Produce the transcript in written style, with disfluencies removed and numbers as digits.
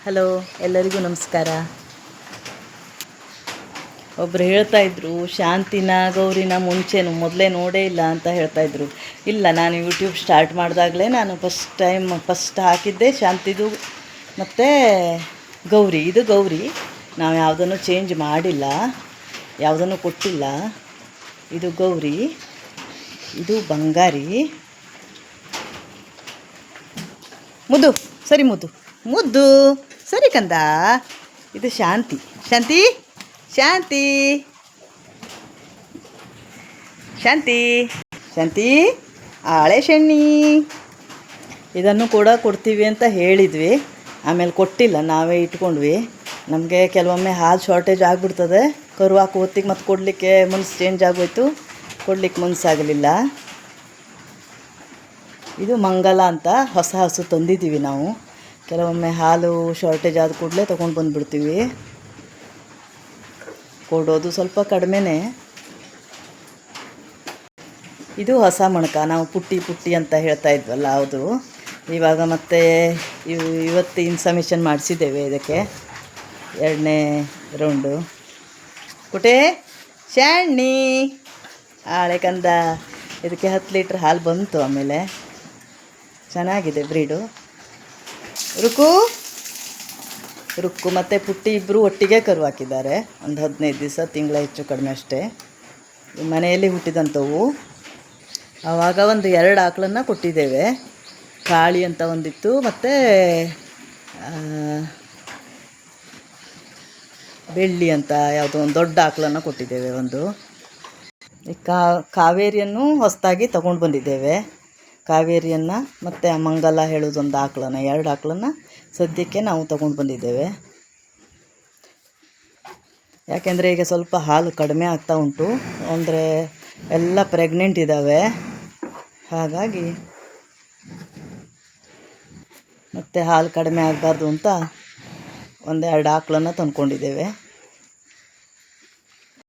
Hello, ಎಲ್ಲರಿಗೂ ನಮಸ್ಕಾರ. ಒಬ್ಬರು ಹೇಳ್ತಾಯಿದ್ರು, ಶಾಂತಿನ ಗೌರಿನ ಮೊದಲೇ ನೋಡೇ ಇಲ್ಲ ಅಂತ ಹೇಳ್ತಾಯಿದ್ರು. ಇಲ್ಲ, ನಾನು ಯೂಟ್ಯೂಬ್ ಸ್ಟಾರ್ಟ್ ಮಾಡಿದಾಗಲೇ ನಾನು ಫಸ್ಟ್ ಹಾಕಿದ್ದೆ ಶಾಂತಿದು ಮತ್ತು ಗೌರಿ. ಇದು ಗೌರಿ, ನಾವು ಯಾವುದನ್ನು ಚೇಂಜ್ ಮಾಡಿಲ್ಲ, ಯಾವುದನ್ನು ಕೊಟ್ಟಿಲ್ಲ. ಇದು ಗೌರಿ, ಇದು ಬಂಗಾರಿ. ಮುದ್ದು ಸರಿ, ಮುದ್ದು ಸರಿ ಕಂದ. ಇದು ಶಾಂತಿ. ಶಾಂತಿ ಶಾಂತಿ ಶಾಂತಿ ಶಾಂತಿ ಆಳೆ ಶೆಣ್ಣಿ. ಇದನ್ನು ಕೂಡ ಕೊಡ್ತೀವಿ ಅಂತ ಹೇಳಿದ್ವಿ, ಆಮೇಲೆ ಕೊಟ್ಟಿಲ್ಲ, ನಾವೇ ಇಟ್ಕೊಂಡ್ವಿ. ನಮಗೆ ಕೆಲವೊಮ್ಮೆ ಹಾಲು ಶಾರ್ಟೇಜ್ ಆಗಿಬಿಡ್ತದೆ. ಕರು ಹಾಕೋ ಹೊತ್ತಿಗೆ ಮತ್ತು ಕೊಡಲಿಕ್ಕೆ ಮನ್ಸು ಚೇಂಜ್ ಆಗೋಯ್ತು, ಕೊಡ್ಲಿಕ್ಕೆ ಮನಸ್ಸಾಗಲಿಲ್ಲ. ಇದು ಮಂಗಲ ಅಂತ ಹೊಸ ಹಸು ತಂದಿದ್ದೀವಿ ನಾವು. ಕೆಲವೊಮ್ಮೆ ಹಾಲು ಶಾರ್ಟೇಜ್ ಆದ ಕೂಡಲೇ ತೊಗೊಂಡು ಬಂದುಬಿಡ್ತೀವಿ. ಕೊಡೋದು ಸ್ವಲ್ಪ ಕಡಿಮೆನೇ. ಇದು ಹೊಸ ಮಣಕ, ನಾವು ಪುಟ್ಟಿ ಅಂತ ಹೇಳ್ತಾ ಇದ್ವಲ್ಲ, ಹೌದು. ಇವಾಗ ಮತ್ತೆ ಇವತ್ತು ಇನ್ಸಮಿಷನ್ ಮಾಡಿಸಿದ್ದೇವೆ ಇದಕ್ಕೆ, 2ನೇ ರೌಂಡು. ಕುಟೆ ಶಾಣ್ಣಿ ಆಳೆ ಕಂದ. ಇದಕ್ಕೆ 10 ಲೀಟ್ರ್ ಹಾಲು ಬಂತು. ಆಮೇಲೆ ಚೆನ್ನಾಗಿದೆ ಬ್ರೀಡು. ರುಕ್ಕು ಮತ್ತು ಪುಟ್ಟಿ ಇಬ್ಬರು ಒಟ್ಟಿಗೆ ಕರು ಹಾಕಿದ್ದಾರೆ. ಒಂದು 15 ದಿವಸ, ತಿಂಗಳ ಹೆಚ್ಚು ಕಡಿಮೆ ಅಷ್ಟೇ. ಮನೆಯಲ್ಲಿ ಹುಟ್ಟಿದಂಥವು. ಆವಾಗ ಒಂದು 2 ಆಕಳನ್ನು ಕೊಟ್ಟಿದ್ದೇವೆ. ಕಾಳಿ ಅಂತ ಒಂದಿತ್ತು, ಮತ್ತು ಬೆಳ್ಳಿ ಅಂತ ಯಾವುದೋ ಒಂದು ದೊಡ್ಡ ಆಕಳನ್ನು ಕೊಟ್ಟಿದ್ದೇವೆ. ಒಂದು ಕಾವೇರಿಯನ್ನು ಹೊಸದಾಗಿ ತಗೊಂಡು ಬಂದಿದ್ದೇವೆ. ಕಾವೇರಿಯನ್ನು ಮತ್ತು ಮಂಗಲ ಹೇಳೋದೊಂದು ಆಕಳನ್ನು, 2 ಆಕಳನ್ನು ಸದ್ಯಕ್ಕೆ ನಾವು ತೊಗೊಂಡು ಬಂದಿದ್ದೇವೆ. ಯಾಕೆಂದರೆ ಈಗ ಸ್ವಲ್ಪ ಹಾಲು ಕಡಿಮೆ ಆಗ್ತಾ ಉಂಟು, ಅಂದರೆ ಎಲ್ಲ ಪ್ರೆಗ್ನೆಂಟ್ ಇದ್ದಾವೆ. ಹಾಗಾಗಿ ಮತ್ತು ಹಾಲು ಕಡಿಮೆ ಆಗಬಾರ್ದು ಅಂತ 1-2 ಆಕಳನ್ನು ತಂದ್ಕೊಂಡಿದ್ದೇವೆ.